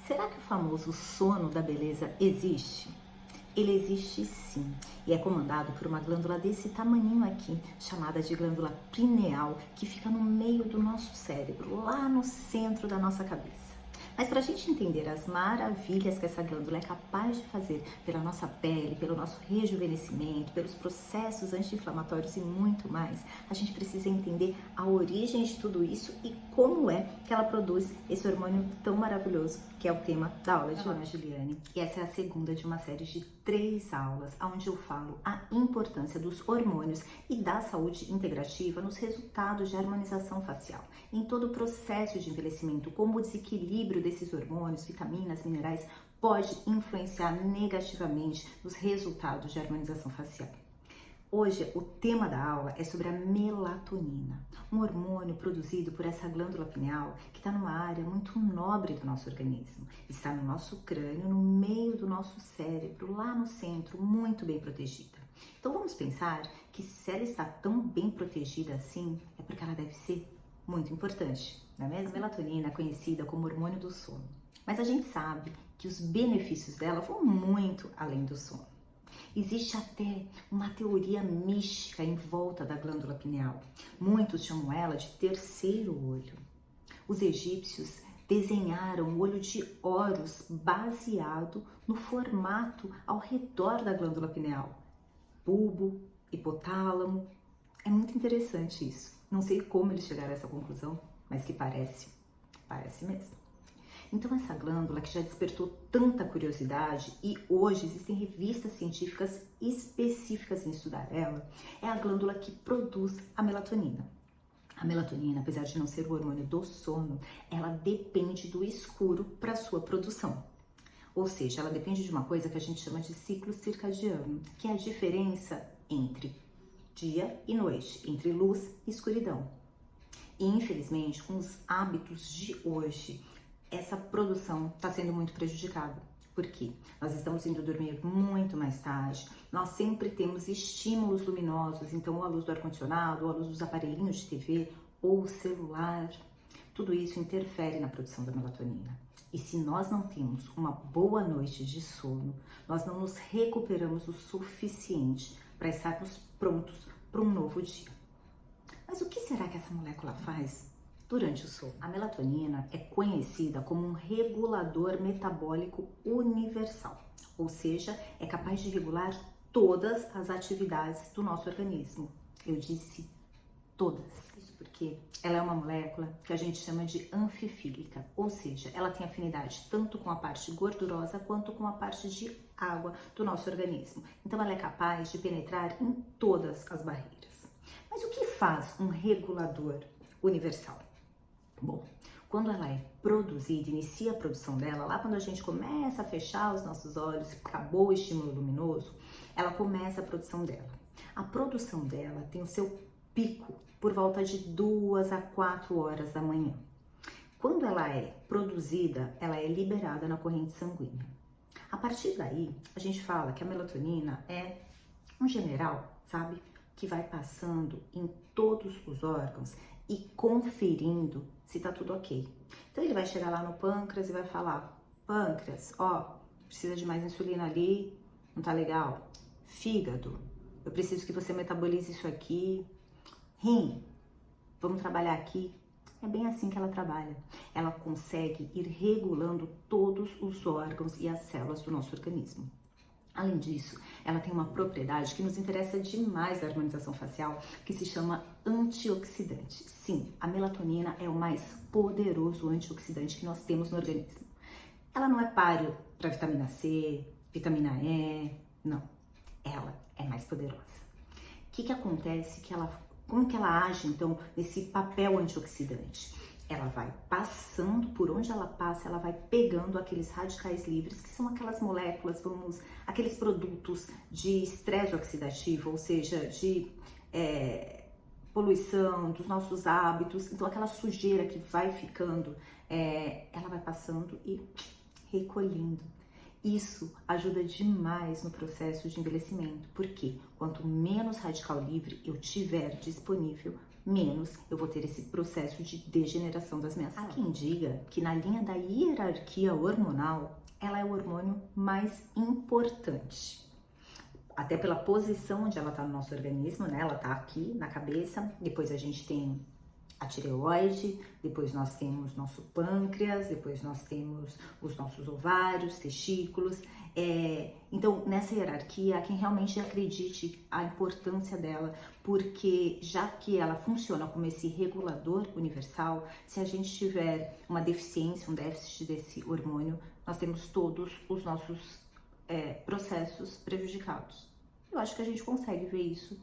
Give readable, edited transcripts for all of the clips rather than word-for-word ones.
Será que o famoso sono da beleza existe? Ele existe sim, e é comandado por uma glândula desse tamaninho aqui, chamada de glândula pineal, que fica no meio do nosso cérebro, lá no centro da nossa cabeça. Mas para a gente entender as maravilhas que essa glândula é capaz de fazer pela nossa pele, pelo nosso rejuvenescimento, pelos processos anti-inflamatórios e muito mais, a gente precisa entender a origem de tudo isso e como é que ela produz esse hormônio tão maravilhoso, que é o tema da aula de hoje, Juliane. E essa é a segunda de uma série de 3 aulas, onde eu falo a importância dos hormônios e da saúde integrativa nos resultados de harmonização facial, em todo o processo de envelhecimento, como o desequilíbrio desses hormônios, vitaminas, minerais pode influenciar negativamente nos resultados de harmonização facial. Hoje, o tema da aula é sobre a melatonina, um hormônio produzido por essa glândula pineal que está numa área muito nobre do nosso organismo. Está no nosso crânio, no meio do nosso cérebro, lá no centro, muito bem protegida. Então vamos pensar que se ela está tão bem protegida assim, é porque ela deve ser muito importante, não é mesmo? A melatonina é conhecida como hormônio do sono, mas a gente sabe que os benefícios dela vão muito além do sono. Existe até uma teoria mística em volta da glândula pineal. Muitos chamam ela de terceiro olho. Os egípcios desenharam o olho de Horus baseado no formato ao redor da glândula pineal. Bulbo, hipotálamo. É muito interessante isso. Não sei como eles chegaram a essa conclusão, mas que parece mesmo. Então essa glândula que já despertou tanta curiosidade e hoje existem revistas científicas específicas em estudar ela, é a glândula que produz a melatonina. A melatonina, apesar de não ser o hormônio do sono, ela depende do escuro para sua produção. Ou seja, ela depende de uma coisa que a gente chama de ciclo circadiano, que é a diferença entre dia e noite, entre luz e escuridão. E infelizmente, com os hábitos de hoje, essa produção está sendo muito prejudicada. Por quê? Nós estamos indo dormir muito mais tarde, nós sempre temos estímulos luminosos, então ou a luz do ar-condicionado, ou a luz dos aparelhinhos de TV, ou o celular. Tudo isso interfere na produção da melatonina. E se nós não temos uma boa noite de sono, nós não nos recuperamos o suficiente para estarmos prontos para um novo dia. Mas o que será que essa molécula faz durante o sono? A melatonina é conhecida como um regulador metabólico universal, ou seja, é capaz de regular todas as atividades do nosso organismo. Eu disse todas. Isso porque ela é uma molécula que a gente chama de anfifílica, ou seja, ela tem afinidade tanto com a parte gordurosa quanto com a parte de água do nosso organismo. Então ela é capaz de penetrar em todas as barreiras. Mas o que faz um regulador universal? Bom, quando ela é produzida, inicia a produção dela, lá quando a gente começa a fechar os nossos olhos, acabou o estímulo luminoso, ela começa a produção dela. A produção dela tem o seu pico por volta de 2 a 4 horas da manhã. Quando ela é produzida, ela é liberada na corrente sanguínea. A partir daí, a gente fala que a melatonina é um general, sabe? Que vai passando em todos os órgãos e conferindo se tá tudo ok. Então ele vai chegar lá no pâncreas e vai falar: pâncreas, ó, precisa de mais insulina ali, não tá legal. Fígado, eu preciso que você metabolize isso aqui. Rim, vamos trabalhar aqui. É bem assim que ela trabalha. Ela consegue ir regulando todos os órgãos e as células do nosso organismo. Além disso, ela tem uma propriedade que nos interessa demais da harmonização facial, que se chama antioxidante. Sim, a melatonina é o mais poderoso antioxidante que nós temos no organismo. Ela não é páreo para vitamina C, vitamina E, não. Ela é mais poderosa. O que acontece? Como que ela age, então, nesse papel antioxidante? Ela vai passando, por onde ela passa, ela vai pegando aqueles radicais livres, que são aquelas moléculas, aqueles produtos de estresse oxidativo, ou seja, de poluição, dos nossos hábitos. Então, aquela sujeira que vai ficando, ela vai passando e recolhendo. Isso ajuda demais no processo de envelhecimento, porque quanto menos radical livre eu tiver disponível, menos eu vou ter esse processo de degeneração das minhas células. Há quem diga que na linha da hierarquia hormonal, ela é o hormônio mais importante. Até pela posição onde ela está no nosso organismo, né? Ela está aqui na cabeça, depois a gente tem a tireoide, depois nós temos nosso pâncreas, depois nós temos os nossos ovários, testículos. Então, nessa hierarquia, há quem realmente acredite a importância dela, porque já que ela funciona como esse regulador universal, se a gente tiver uma deficiência, um déficit desse hormônio, nós temos todos os nossos processos prejudicados. Eu acho que a gente consegue ver isso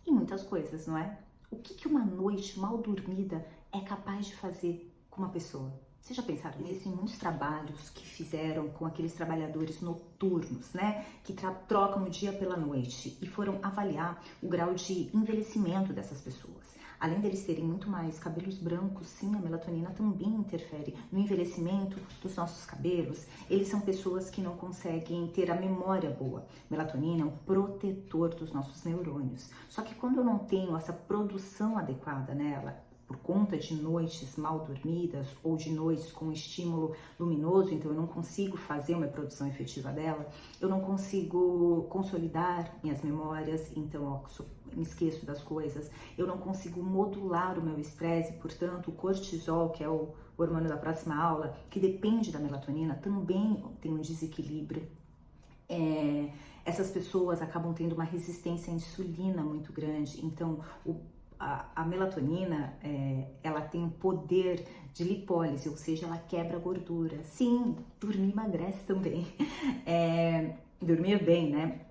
em muitas coisas, não é? O que uma noite mal dormida é capaz de fazer com uma pessoa? Vocês já pensaram nisso? Existem muitos trabalhos que fizeram com aqueles trabalhadores noturnos, né? Que trocam o dia pela noite e foram avaliar o grau de envelhecimento dessas pessoas. Além deles terem muito mais cabelos brancos, sim, a melatonina também interfere no envelhecimento dos nossos cabelos. Eles são pessoas que não conseguem ter a memória boa. Melatonina é um protetor dos nossos neurônios. Só que quando eu não tenho essa produção adequada nela, por conta de noites mal dormidas ou de noites com estímulo luminoso, então eu não consigo fazer uma produção efetiva dela, eu não consigo consolidar minhas memórias, então me esqueço das coisas, eu não consigo modular o meu estresse, portanto o cortisol, que é o hormônio da próxima aula, que depende da melatonina, também tem um desequilíbrio. Essas pessoas acabam tendo uma resistência à insulina muito grande, então a melatonina, ela tem um poder de lipólise, ou seja, ela quebra a gordura. Sim, dormir emagrece também. Dormir bem, né?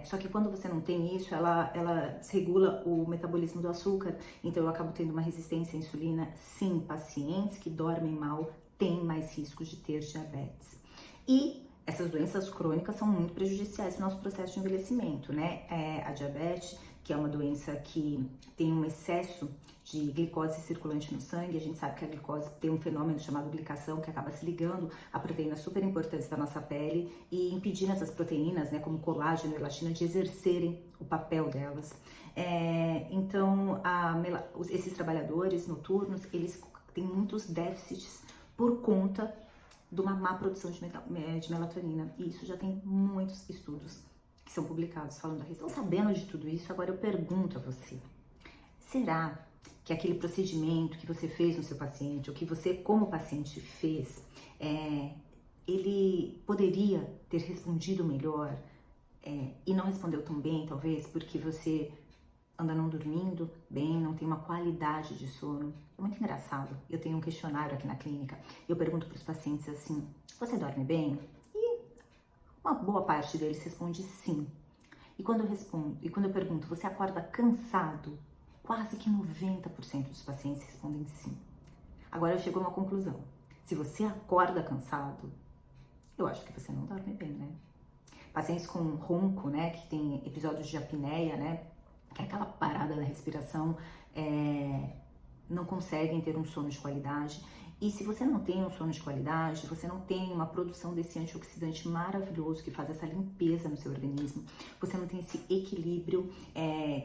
Só que quando você não tem isso, ela desregula o metabolismo do açúcar, então eu acabo tendo uma resistência à insulina. Sim, pacientes que dormem mal têm mais riscos de ter diabetes. E essas doenças crônicas são muito prejudiciais no nosso processo de envelhecimento, né? A diabetes, que é uma doença que tem um excesso de glicose circulante no sangue. A gente sabe que a glicose tem um fenômeno chamado glicação, que acaba se ligando a proteínas super importantes da nossa pele e impedindo essas proteínas, né, como colágeno e elastina, de exercerem o papel delas. Então, esses trabalhadores noturnos, eles têm muitos déficits por conta de uma má produção de melatonina. E isso já tem muitos estudos que são publicados falando a respeito. Sabendo de tudo isso, agora eu pergunto a você, será que aquele procedimento que você fez no seu paciente, ou que você como paciente fez, ele poderia ter respondido melhor e não respondeu tão bem, talvez, porque você anda não dormindo bem, não tem uma qualidade de sono? É muito engraçado. Eu tenho um questionário aqui na clínica e eu pergunto para os pacientes assim, você dorme bem? E uma boa parte deles responde sim. E quando eu pergunto, você acorda cansado? Quase que 90% dos pacientes respondem sim. Agora eu chego a uma conclusão. Se você acorda cansado, eu acho que você não dorme bem, né? Pacientes com ronco, né, que tem episódios de apneia, né, que é aquela parada da respiração, não conseguem ter um sono de qualidade. E se você não tem um sono de qualidade, você não tem uma produção desse antioxidante maravilhoso que faz essa limpeza no seu organismo, você não tem esse equilíbrio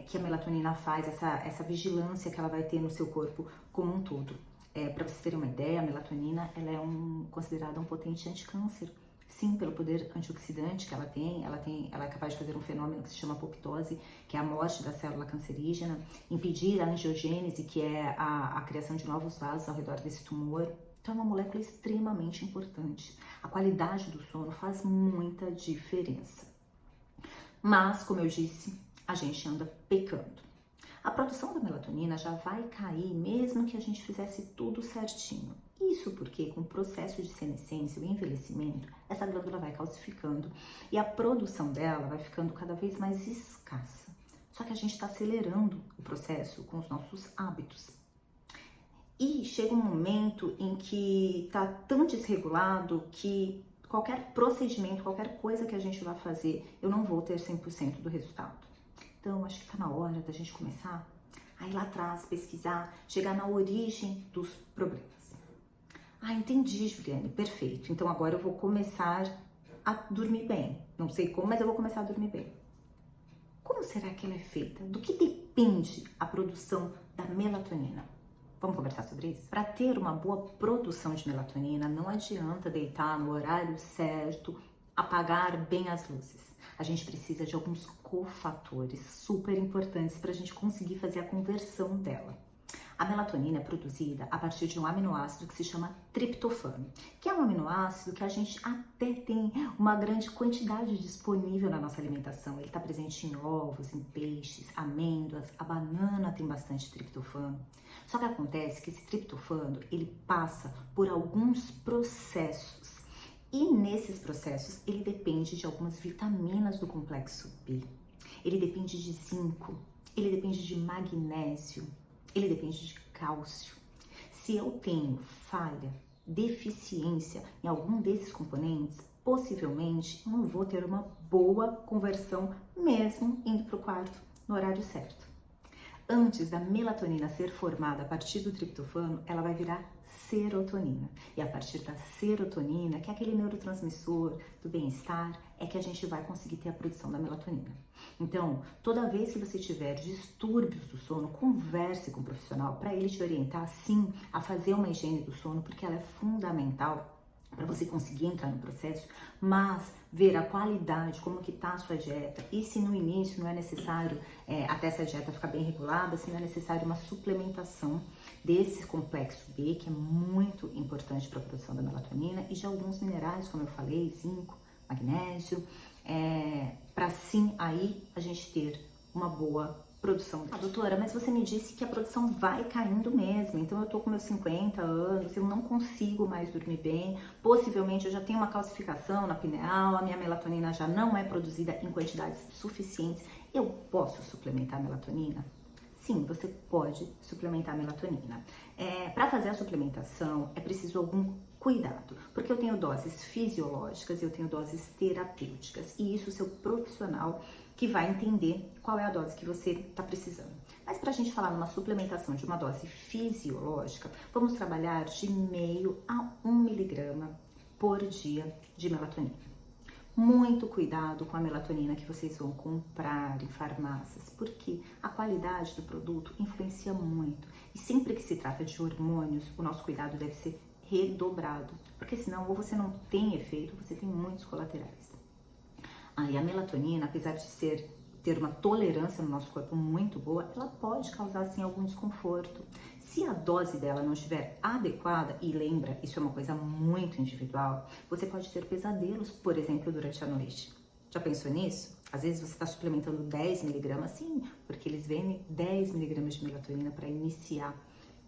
que a melatonina faz, essa vigilância que ela vai ter no seu corpo como um todo. Para vocês terem uma ideia, a melatonina ela é considerada um potente anticâncer. Sim, pelo poder antioxidante que ela é capaz de fazer um fenômeno que se chama apoptose, que é a morte da célula cancerígena, impedir a angiogênese, que é a criação de novos vasos ao redor desse tumor. Então é uma molécula extremamente importante. A qualidade do sono faz muita diferença. Mas, como eu disse, a gente anda pecando. A produção da melatonina já vai cair mesmo que a gente fizesse tudo certinho. Isso porque com o processo de senescência, o envelhecimento, essa glândula vai calcificando e a produção dela vai ficando cada vez mais escassa. Só que a gente está acelerando o processo com os nossos hábitos. E chega um momento em que está tão desregulado que qualquer procedimento, qualquer coisa que a gente vai fazer, eu não vou ter 100% do resultado. Então, acho que está na hora da gente começar a ir lá atrás, pesquisar, chegar na origem dos problemas. Entendi, Juliane, perfeito. Então agora eu vou começar a dormir bem. Não sei como, mas eu vou começar a dormir bem. Como será que ela é feita? Do que depende a produção da melatonina. Vamos conversar sobre isso? Para ter uma boa produção de melatonina, não adianta deitar no horário certo, apagar bem as luzes. A gente precisa de alguns cofatores super importantes para a gente conseguir fazer a conversão dela. A melatonina é produzida a partir de um aminoácido que se chama triptofano, que é um aminoácido que a gente até tem uma grande quantidade disponível na nossa alimentação. Ele está presente em ovos, em peixes, amêndoas, a banana tem bastante triptofano. Só que acontece que esse triptofano, ele passa por alguns processos. E nesses processos, ele depende de algumas vitaminas do complexo B. Ele depende de zinco, ele depende de magnésio, ele depende de cálcio. Se eu tenho falha, deficiência em algum desses componentes, possivelmente eu não vou ter uma boa conversão mesmo indo para o quarto no horário certo. Antes da melatonina ser formada a partir do triptofano, ela vai virar serotonina. E a partir da serotonina, que é aquele neurotransmissor do bem-estar, é que a gente vai conseguir ter a produção da melatonina. Então, toda vez que você tiver distúrbios do sono, converse com o profissional para ele te orientar, sim, a fazer uma higiene do sono, porque ela é fundamental para você conseguir entrar no processo, mas ver a qualidade, como que tá a sua dieta, e se no início não é necessário, até essa dieta ficar bem regulada, se não é necessário uma suplementação desse complexo B, que é muito importante para a produção da melatonina, e de alguns minerais, como eu falei, zinco, magnésio, para sim aí a gente ter uma boa produção. Doutora, mas você me disse que a produção vai caindo mesmo, então eu tô com meus 50 anos, eu não consigo mais dormir bem, possivelmente eu já tenho uma calcificação na pineal, a minha melatonina já não é produzida em quantidades suficientes, eu posso suplementar a melatonina? Sim, você pode suplementar a melatonina. Para fazer a suplementação é preciso algum cuidado, porque eu tenho doses fisiológicas e eu tenho doses terapêuticas, e isso o seu profissional que vai entender qual é a dose que você está precisando. Mas para a gente falar numa suplementação de uma dose fisiológica, vamos trabalhar de 0,5 a 1 miligrama por dia de melatonina. Muito cuidado com a melatonina que vocês vão comprar em farmácias, porque a qualidade do produto influencia muito. E sempre que se trata de hormônios, o nosso cuidado deve ser redobrado, porque senão ou você não tem efeito, você tem muitos colaterais. E a melatonina, apesar de ter uma tolerância no nosso corpo muito boa, ela pode causar sim algum desconforto. Se a dose dela não estiver adequada, e lembra, isso é uma coisa muito individual, você pode ter pesadelos, por exemplo, durante a noite. Já pensou nisso? Às vezes você está suplementando 10 miligramas, sim, porque eles vendem 10 miligramas de melatonina para iniciar,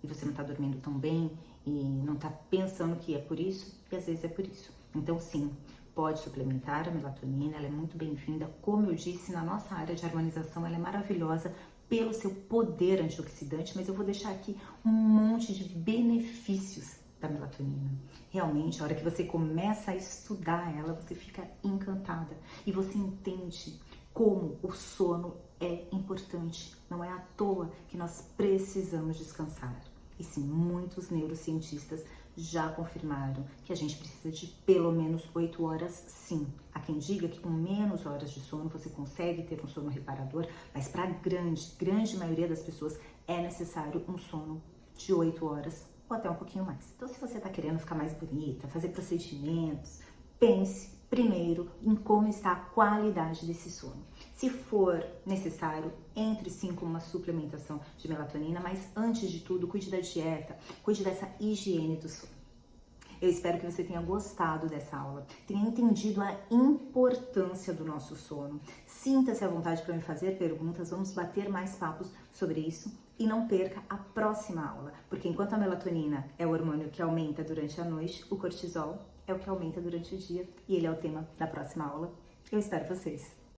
e você não está dormindo tão bem, e não está pensando que é por isso, e às vezes é por isso. Então, sim, pode suplementar a melatonina, ela é muito bem-vinda. Como eu disse, na nossa área de harmonização, ela é maravilhosa pelo seu poder antioxidante, mas eu vou deixar aqui um monte de benefícios da melatonina. Realmente, a hora que você começa a estudar ela, você fica encantada e você entende como o sono é importante. Não é à toa que nós precisamos descansar. E sim, muitos neurocientistas já confirmaram que a gente precisa de pelo menos 8 horas, sim. Há quem diga que com menos horas de sono você consegue ter um sono reparador, mas para a grande maioria das pessoas é necessário um sono de 8 horas ou até um pouquinho mais. Então, se você está querendo ficar mais bonita, fazer procedimentos, pense primeiro em como está a qualidade desse sono. Se for necessário, entre sim com uma suplementação de melatonina, mas antes de tudo, cuide da dieta, cuide dessa higiene do sono. Eu espero que você tenha gostado dessa aula, tenha entendido a importância do nosso sono. Sinta-se à vontade para me fazer perguntas, vamos bater mais papos sobre isso e não perca a próxima aula, porque enquanto a melatonina é o hormônio que aumenta durante a noite, o cortisol é o que aumenta durante o dia e ele é o tema da próxima aula. Eu espero vocês!